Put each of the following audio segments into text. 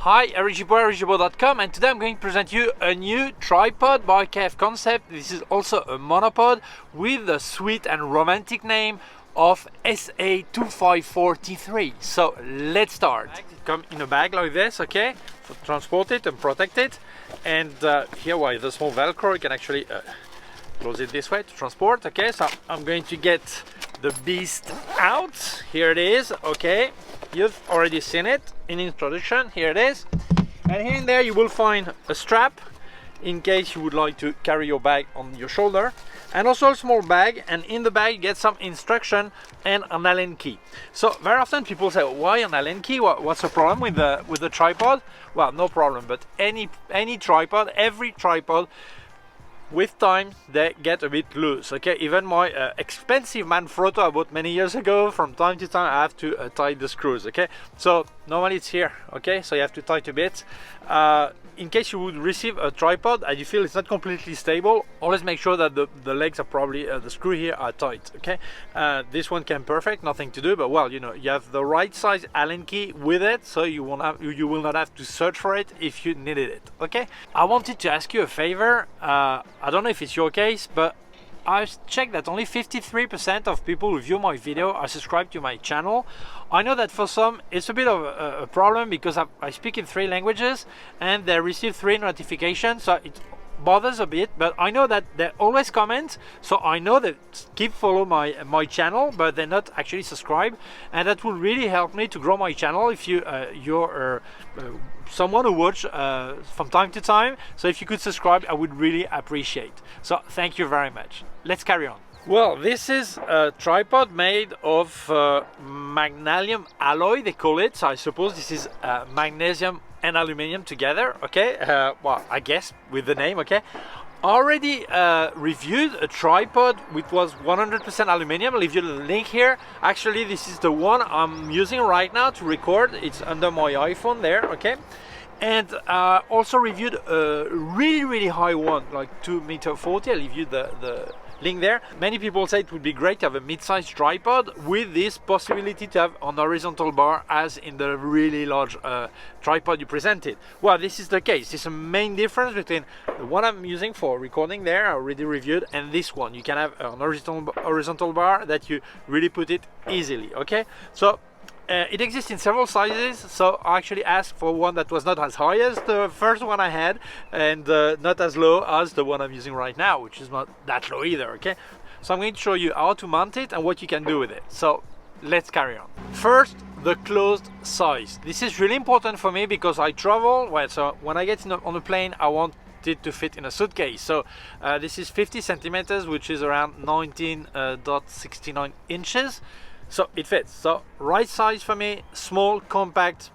Hi, Gibaud.com, and today I'm going to present you a new tripod by K&F Concept. This is also a monopod with the sweet and romantic name of SA254T3. So let's start. It comes in a bag like this, okay, to transport it and protect it. And here, with the small Velcro, you can actually close it this way to transport. Okay, so I'm going to get the beast out. Here it is. Okay, you've already seen it in introduction. Here it is, and here and there you will find a strap in case you would like to carry your bag on your shoulder, and also a small bag, and in the bag you get some instruction and an Allen key. So very often people say, why an Allen key? What's the problem with the tripod? Well, no problem, but any tripod, every tripod, with time they get a bit loose. Okay, even my expensive Manfrotto I bought many years ago, from time to time I have to tie the screws. Okay, so normally it's here. Okay, so you have to tighten a bit. In case you would receive a tripod and you feel it's not completely stable, always make sure that the legs are probably the screw here are tight. Okay, this one came perfect, nothing to do, but well, you know, you have the right size Allen key with it, so you will not have to search for it if you needed it. Okay, I wanted to ask you a favor. I don't know if it's your case, but I've checked that only 53% of people who view my video are subscribed to my channel. I know that for some it's a bit of a problem because I speak in 3 languages and they receive 3 notifications, so it bothers a bit, but I know that they always comment, so I know that keep follow my channel, but they're not actually subscribed, and that will really help me to grow my channel if you're someone who watch from time to time. So if you could subscribe, I would really appreciate. So thank you very much. Let's carry on. Well, this is a tripod made of magnesium alloy, they call it. So I suppose this is magnesium and aluminum together. Okay, well, I guess with the name. Okay, already reviewed a tripod which was 100% aluminum. I'll leave you the link here. Actually, this is the one I'm using right now to record. It's under my iPhone there. Okay, and also reviewed a really high one, like 2.40 meters. I'll leave you the link there. Many people say it would be great to have a mid-sized tripod with this possibility to have an horizontal bar as in the really large tripod you presented. Well, this is the case. This is a main difference between the one I'm using for recording there, I already reviewed, and this one. You can have an horizontal bar that you really put it easily. Okay, so it exists in several sizes, so I actually asked for one that was not as high as the first one I had, and not as low as the one I'm using right now, which is not that low either. Okay, so I'm going to show you how to mount it and what you can do with it. So let's carry on. First, the closed size. This is really important for me because I travel. Well, so when I get on a plane, I want it to fit in a suitcase. So this is 50 centimeters, which is around 19.69 inches. So it fits. So right size for me, small, compact,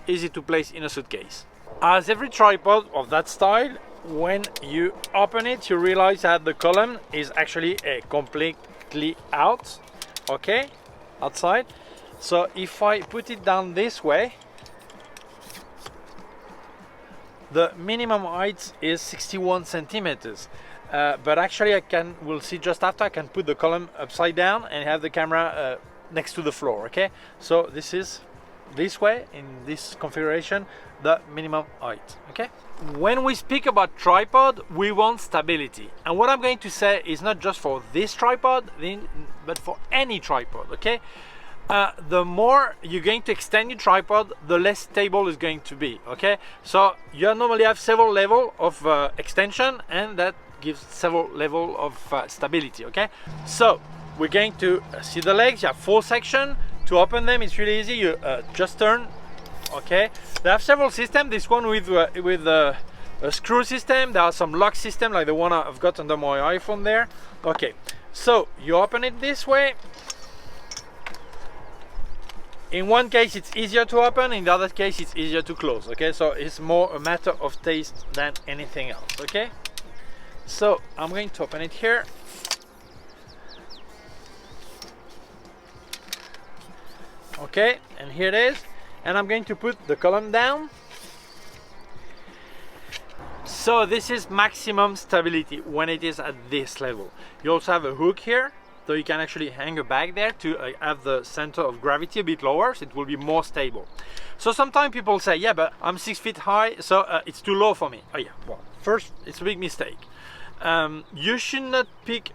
easy to place in a suitcase. As every tripod of that style, when you open it, you realize that the column is actually completely out. Okay, outside. So if I put it down this way, the minimum height is 61 centimeters. But actually we'll see just after, I can put the column upside down and have the camera next to the floor. Okay, so this is this way, in this configuration, the minimum height. Okay, when we speak about tripod, we want stability, and what I'm going to say is not just for this tripod, but for any tripod. Okay, the more you're going to extend your tripod, the less stable it's going to be. Okay, so you normally have several levels of extension, and that gives several levels of stability. Okay, so we're going to see the legs. You have 4 sections. To open them, it's really easy. You just turn. Okay, they have several systems. This one with a screw system. There are some lock system like the one I've got under my iPhone there. Okay, so you open it this way. In one case it's easier to open, in the other case it's easier to close. Okay, so it's more a matter of taste than anything else. Okay, so I'm going to open it here. Okay, and here it is, and I'm going to put the column down. So this is maximum stability when it is at this level. You also have a hook here so you can actually hang a bag there to have the center of gravity a bit lower, so it will be more stable. So sometimes people say, yeah, but I'm 6 feet high, so it's too low for me. Oh yeah, well, first, it's a big mistake. You should not pick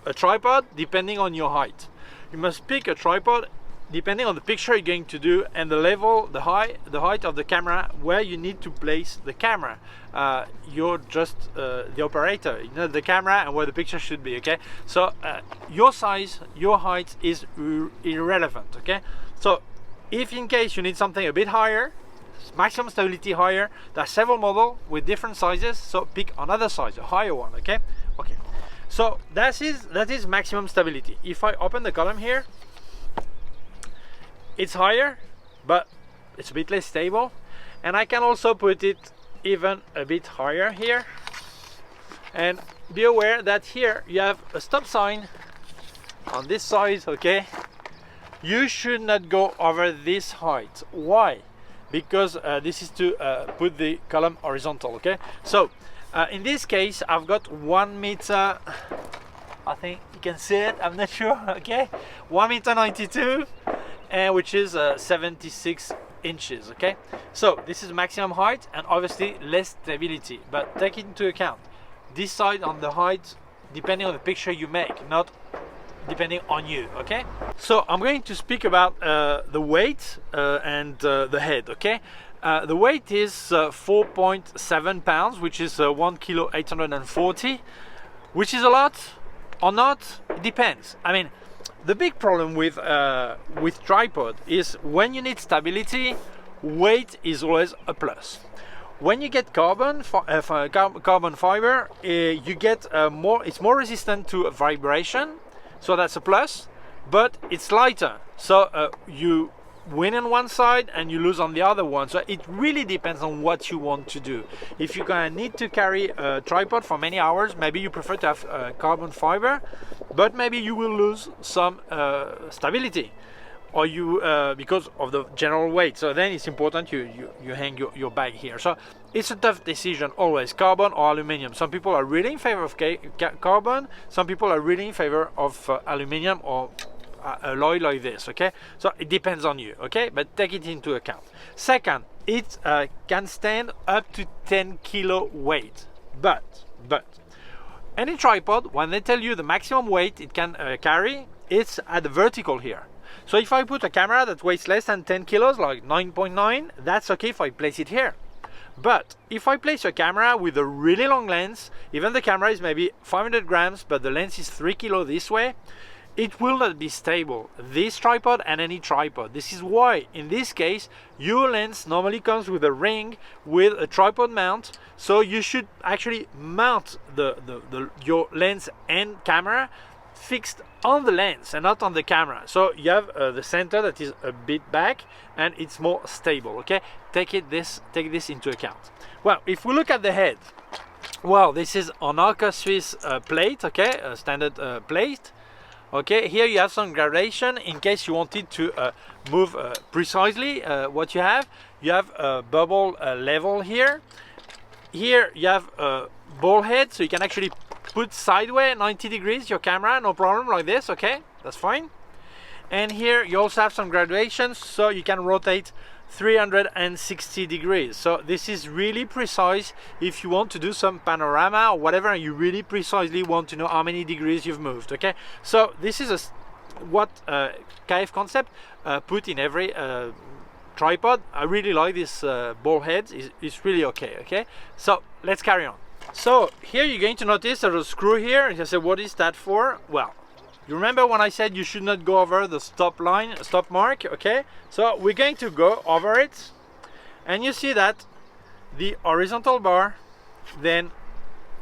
a tripod depending on your height. You must pick a tripod depending on the picture you're going to do and the level, the height of the camera, where you need to place the camera. You're just the operator, you know, the camera and where the picture should be, okay? So your size, your height is irrelevant, okay? So if in case you need something a bit higher, maximum stability higher, there are several models with different sizes, so pick another size, a higher one, okay? Okay. So that is maximum stability. If I open the column here, it's higher, but it's a bit less stable, and I can also put it even a bit higher here. And be aware that here you have a stop sign on this side, okay? You should not go over this height. Why? Because this is to put the column horizontal, okay? So in this case, I've got 1 meter, I think you can see it, I'm not sure, okay? 1.92 meters, which is 76 inches, okay? So this is maximum height and obviously less stability, but take it into account. Decide on the height depending on the picture you make, not depending on you, okay? So I'm going to speak about the weight and the head, okay? The weight is 4.7 pounds, which is 1 kilo 840, which is a lot or not, it depends. I mean, the big problem with tripod is when you need stability, weight is always a plus. When you get carbon fiber, you get it's more resistant to vibration, so that's a plus, but it's lighter, so you win on one side and you lose on the other one. So it really depends on what you want to do. If you're gonna need to carry a tripod for many hours, maybe you prefer to have carbon fiber, but maybe you will lose some stability, or you because of the general weight. So then it's important you hang your bag here. So it's a tough decision always, carbon or aluminum. Some people are really in favor of carbon, some people are really in favor of aluminum or alloy like this, okay? So it depends on you, okay? But take it into account. Second, it can stand up to 10 kilo weight, but any tripod, when they tell you the maximum weight it can carry, it's at the vertical here. So if I put a camera that weighs less than 10 kilos, like 9.9, that's okay if I place it here. But if I place a camera with a really long lens, even the camera is maybe 500 grams, but the lens is 3 kilo this way, it will not be stable, this tripod and any tripod. This is why in this case your lens normally comes with a ring with a tripod mount, so you should actually mount your lens and camera fixed on the lens and not on the camera, so you have the center that is a bit back and it's more stable, okay? Take this into account. Well, if we look at the head, well, this is an Arca Swiss plate, okay, a standard plate. Okay, here you have some gradation in case you wanted to move precisely what you have. You have a bubble level here. Here you have a ball head, so you can actually put sideways 90 degrees your camera, no problem, like this, okay? That's fine. And here you also have some graduations, so you can rotate 360 degrees. So this is really precise if you want to do some panorama or whatever, and you really precisely want to know how many degrees you've moved, okay? So this is what K&F Concept put in every tripod. I really like this ball head, it's really okay? So let's carry on. So here you're going to notice there's a screw here, and you say, what is that for? Well, you remember when I said you should not go over the stop line, stop mark, okay? So we're going to go over it, and you see that the horizontal bar, then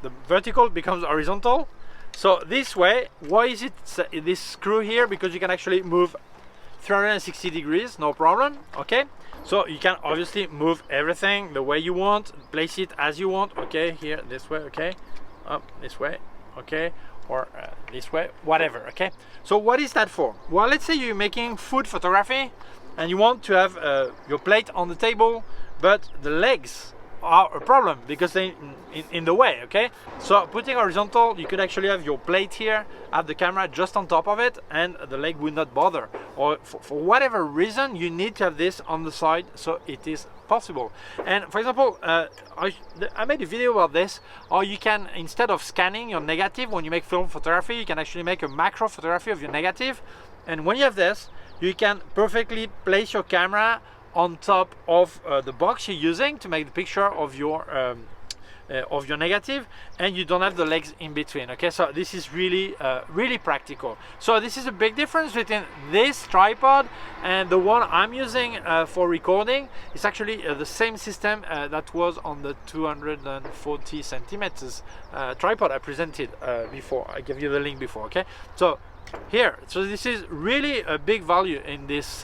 the vertical becomes horizontal. So this way, why is it this screw here? Because you can actually move 360 degrees, no problem, okay? So you can obviously move everything the way you want, place it as you want, okay? Here, this way, okay? Up, this way, okay? Or this way, whatever, okay? So what is that for? Well, let's say you're making food photography and you want to have your plate on the table, but the legs are a problem because they in the way, okay? So putting horizontal, you could actually have your plate here, have the camera just on top of it, and the leg will not bother. Or for whatever reason, you need to have this on the side, so it is possible. And for example, I made a video about this, or you can, instead of scanning your negative when you make film photography, you can actually make a macro photography of your negative. And when you have this, you can perfectly place your camera on top of the box you're using to make the picture of your negative, and you don't have the legs in between. Okay, so this is really really practical. So this is a big difference between this tripod and the one I'm using for recording. It's actually the same system that was on the 240 centimeters tripod I presented before. I gave you the link before. Okay, so here, so this is really a big value in this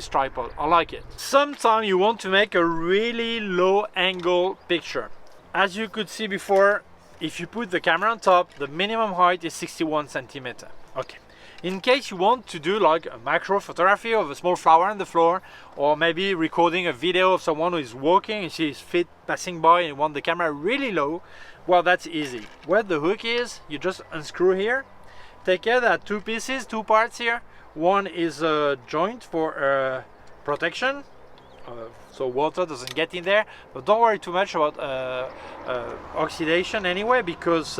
tripod. I like it. Sometimes you want to make a really low angle picture. As you could see before, if you put the camera on top, the minimum height is 61 centimeters. Okay. In case you want to do like a macro photography of a small flower on the floor, or maybe recording a video of someone who is walking and sees feet passing by and you want the camera really low, well, that's easy. Where the hook is, you just unscrew here. Take care that two pieces, two parts here. One is a joint for protection, so water doesn't get in there, but don't worry too much about oxidation anyway, because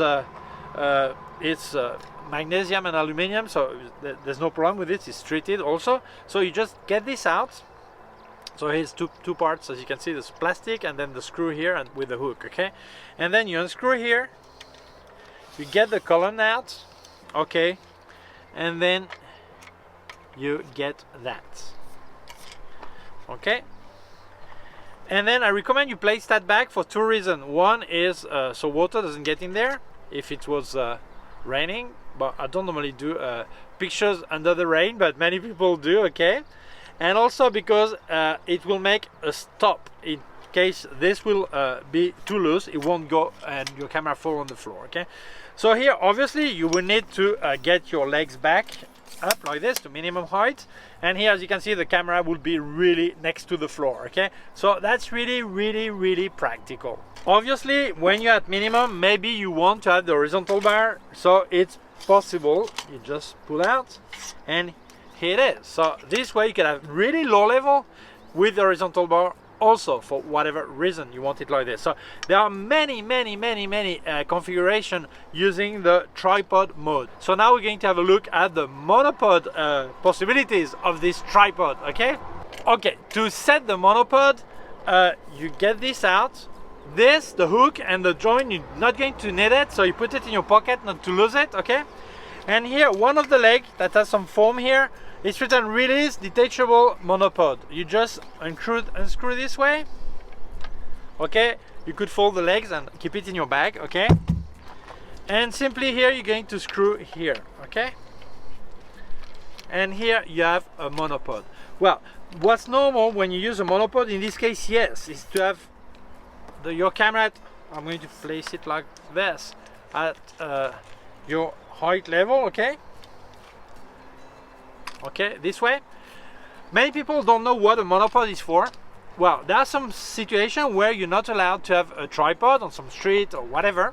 it's magnesium and aluminum, so there's no problem with it. It's treated also. So you just get this out. So here's two parts, as you can see. There's plastic and then the screw here and with the hook, okay? And then you unscrew here, you get the column out, okay, and then you get that, okay. And then I recommend you place that back for two reasons. One is so water doesn't get in there if it was raining, but I don't normally do pictures under the rain, but many people do, okay. And also because it will make a stop in case this will be too loose, it won't go and your camera fall on the floor, okay. So here obviously you will need to get your legs back up like this to minimum height, and here as you can see the camera will be really next to the floor, okay. So that's really practical. Obviously when you're at minimum, maybe you want to have the horizontal bar, so it's possible you just pull out and here it is. So this way you can have really low level with the horizontal bar also, for whatever reason you want it like this. So there are many configuration using the tripod mode. So now we're going to have a look at the monopod possibilities of this tripod, okay. To set the monopod, you get this out. This, the hook and the joint, you're not going to need it, so you put it in your pocket not to lose it, okay. And here one of the leg that has some foam here, it's written release detachable monopod. You just unscrew this way, okay. You could fold the legs and keep it in your bag, okay. And simply here you're going to screw here, okay. And here you have a monopod. Well, what's normal when you use a monopod in this case, yes, is to have your camera at, I'm going to place it like this, at your height level, okay. Okay, this way. Many people don't know what a monopod is for. Well, there are some situations where you're not allowed to have a tripod on some street or whatever,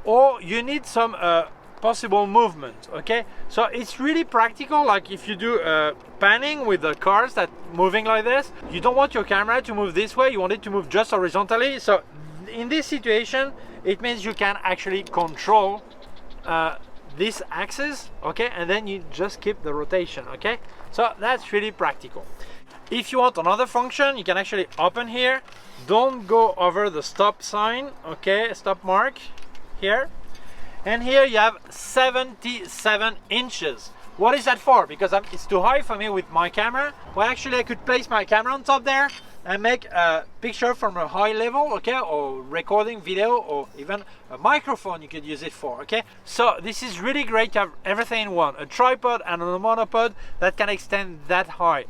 or you need some possible movement, okay. So it's really practical, like if you do panning with the cars that moving like this, you don't want your camera to move this way, you want it to move just horizontally. So in this situation it means you can actually control this axis, okay, and then you just keep the rotation, okay. So that's really practical. If you want another function, you can actually open here, don't go over the stop sign, okay, stop mark here, and here you have 77 inches. What is that for? Because it's too high for me with my camera. Well, actually I could place my camera on top there and make a picture from a high level, okay, or recording video, or even a microphone you could use it for, okay. So this is really great to have everything in one, a tripod and a monopod that can extend that high,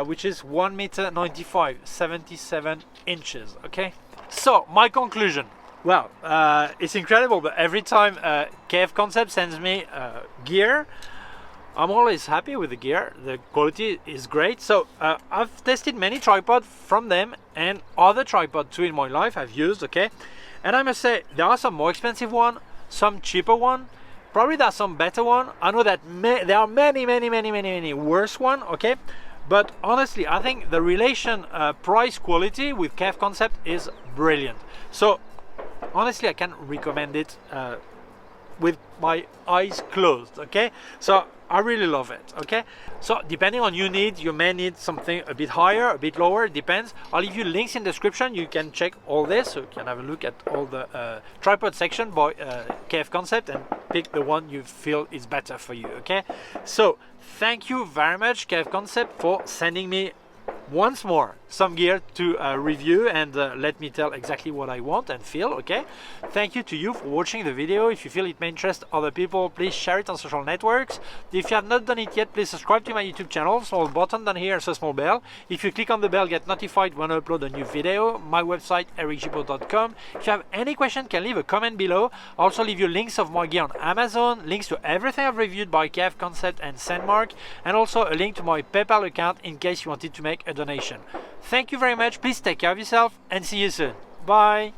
which is 1.95 m, 77 inches, okay. So my conclusion, well, it's incredible, but every time K&F Concept sends me gear, I'm always happy with the gear. The quality is great. So I've tested many tripods from them and other tripods too in my life I've used, okay? And I must say, there are some more expensive one, some cheaper one. Probably there are some better one. I know that there are many worse one, okay? But honestly, I think the relation price quality with K&F Concept is brilliant. So honestly, I can recommend it with my eyes closed, okay? So I really love it, okay? So depending on your needs, you may need something a bit higher, a bit lower, it depends. I'll leave you links in the description. You can check all this, so you can have a look at all the tripod section by K&F Concept and pick the one you feel is better for you, okay? So thank you very much, K&F Concept, for sending me once more some gear to review and let me tell exactly what I want and feel, okay? Thank you to you for watching the video. If you feel it may interest other people, please share it on social networks. If you have not done it yet, please subscribe to my YouTube channel. Small button down here, so small bell. If you click on the bell, get notified when I upload a new video. My website, ericgibaud.com. If you have any question, can leave a comment below. I'll also leave you links of my gear on Amazon, links to everything I've reviewed by K&F Concept and Sandmark, and also a link to my PayPal account in case you wanted to make a donation. Thank you very much. Please take care of yourself and see you soon. Bye.